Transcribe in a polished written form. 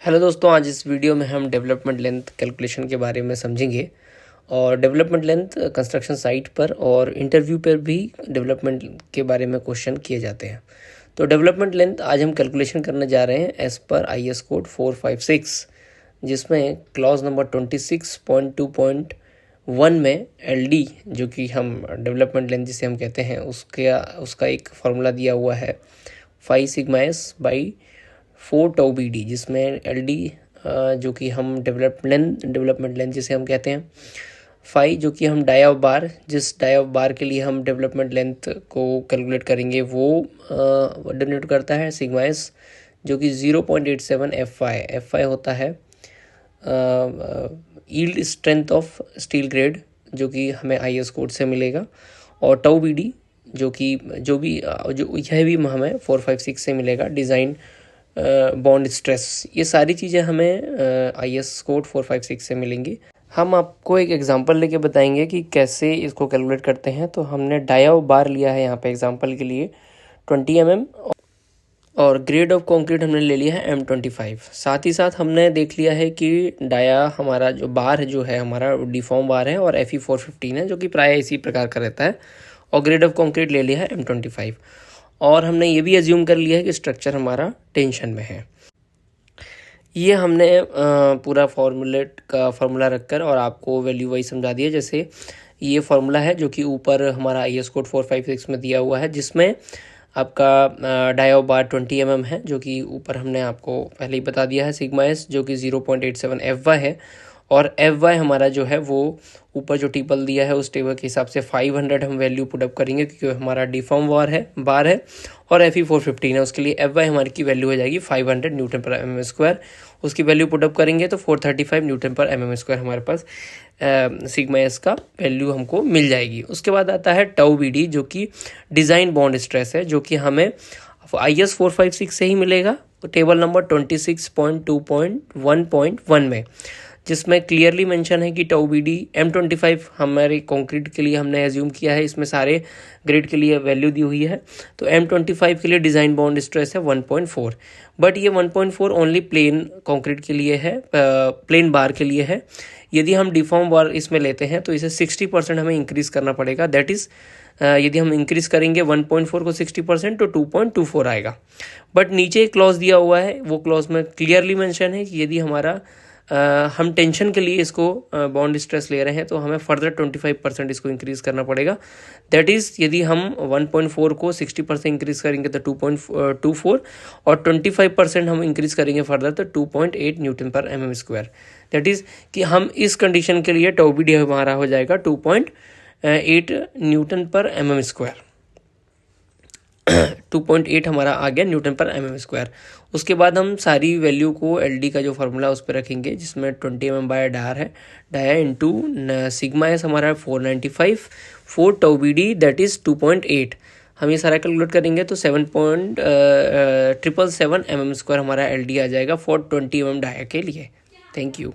Hello दोस्तों, आज इस वीडियो में हम डेवलपमेंट लेंथ कैलकुलेशन के बारे में समझेंगे। और डेवलपमेंट लेंथ कंस्ट्रक्शन साइट पर और इंटरव्यू पर भी डेवलपमेंट के बारे में क्वेश्चन किए जाते हैं। तो डेवलपमेंट लेंथ आज हम कैलकुलेशन करने जा रहे हैं एज़ पर IS कोड 456, जिसमें क्लॉज नंबर 26.2.1 में LD, जो कि हम डेवलपमेंट लेंथ जिसे हम कहते हैं, उसका एक फार्मूला दिया हुआ है 5 sigma S by 4 tau BD, जिसमें LD जो कि हम डेवलपमेंट लेंथ जिसे हम कहते हैं, फाई जो कि हम डाई ऑफ बार, जिस डाई ऑफ बार के लिए हम डेवलपमेंट लेंथ को कैलकुलेट करेंगे वो डिनोट करता है सिग्मा एस, जो कि 0.87 FI होता है yield strength of steel grade, जो कि हमें IS कोड से मिलेगा। और टाउ BD जो यह भी हमें 456 से मिलेगा, डिज़ाइन बॉन्ड स्ट्रेस। ये सारी चीज़ें हमें IS कोड 456 से मिलेंगी। हम आपको एक एग्जांपल लेके बताएंगे कि कैसे इसको कैलकुलेट करते हैं। तो हमने डाई ऑफ बार लिया है यहाँ पे एग्जांपल के लिए 20 mm, और ग्रेड ऑफ कंक्रीट हमने ले लिया है M25। साथ ही साथ हमने देख लिया है कि डाया हमारा जो बार जो है हमारा डिफॉर्म बार है और FE 415 है, जो कि प्राय इसी प्रकार का रहता है। और ग्रेड ऑफ कंक्रीट ले लिया है M25। और हमने ये भी एज्यूम कर लिया है कि स्ट्रक्चर हमारा टेंशन में है। ये हमने पूरा फार्मूला रखकर और आपको वैल्यू वाइज समझा दिया। जैसे ये फार्मूला है जो कि ऊपर हमारा IS कोड 456 में दिया हुआ है, जिसमें आपका डाई ऑफ बार 20 mm है, जो कि ऊपर हमने आपको पहले ही बता दिया है सिग्मा एस, जो कि 0.87 FY है। और FY हमारा जो है वो ऊपर जो टेबल दिया है उस टेबल के हिसाब से 500 हम वैल्यू पुटअप करेंगे, क्योंकि हमारा डिफॉर्म बार है और FE 415 है। उसके लिए FY हमारी की वैल्यू हो जाएगी 500 न्यूटन पर mm स्क्वायर। उसकी वैल्यू पुटअप करेंगे तो 435 न्यूटन पर mm स्क्वायर हमारे पास सिग्मा एस का वैल्यू हमको मिल जाएगी। उसके बाद आता है टाउ BD, जो कि डिज़ाइन बॉन्ड स्ट्रेस है, जो कि हमें IS 456 से ही मिलेगा, टेबल नंबर 26.2.1.1 में, जिसमें क्लियरली मेंशन है कि टाउ BD M25 हमारे कंक्रीट के लिए हमने एज्यूम किया है। इसमें सारे ग्रेड के लिए वैल्यू दी हुई है। तो M25 के लिए डिज़ाइन बॉन्ड स्ट्रेस है 1.4, बट ये 1.4 ओनली प्लेन कंक्रीट के लिए है, प्लेन बार के लिए है। यदि हम डिफॉर्म बार इसमें लेते हैं तो इसे 60% हमें इंक्रीज करना पड़ेगा। दैट इज़ यदि हम इंक्रीज करेंगे 1.4 को 60% तो 2.24 आएगा। बट नीचे एक क्लॉज दिया हुआ है, वो क्लॉज में क्लियरली मेंशन है कि यदि हमारा हम टेंशन के लिए इसको बॉन्ड स्ट्रेस ले रहे हैं तो हमें फर्दर 25% इसको इंक्रीज करना पड़ेगा। दैट इज़ यदि हम 1.4 को 60% इंक्रीज करेंगे तो 2.24, और 25% हम इंक्रीज करेंगे फर्दर तो 2.8 न्यूटन पर mm स्क्वायर। दैट इज़ कि हम इस कंडीशन के लिए टाउ BD हमारा हो जाएगा 2.8 न्यूटन पर mm स्क्वायर। 2.8 हमारा आ गया न्यूटन पर mm स्क्वायर। उसके बाद हम सारी वैल्यू को LD का जो फार्मूला उस पर रखेंगे, जिसमें 20 mm बाय डायर है, डाया इंटू सिग्मा एस हमारा 495, 4 टाउ BD दैट इज़ 2.8। हम ये सारा कैलकुलेट करेंगे तो 7.777 mm स्क्वायर हमारा LD आ जाएगा फॉर 20 mm डाया के लिए। Thank you.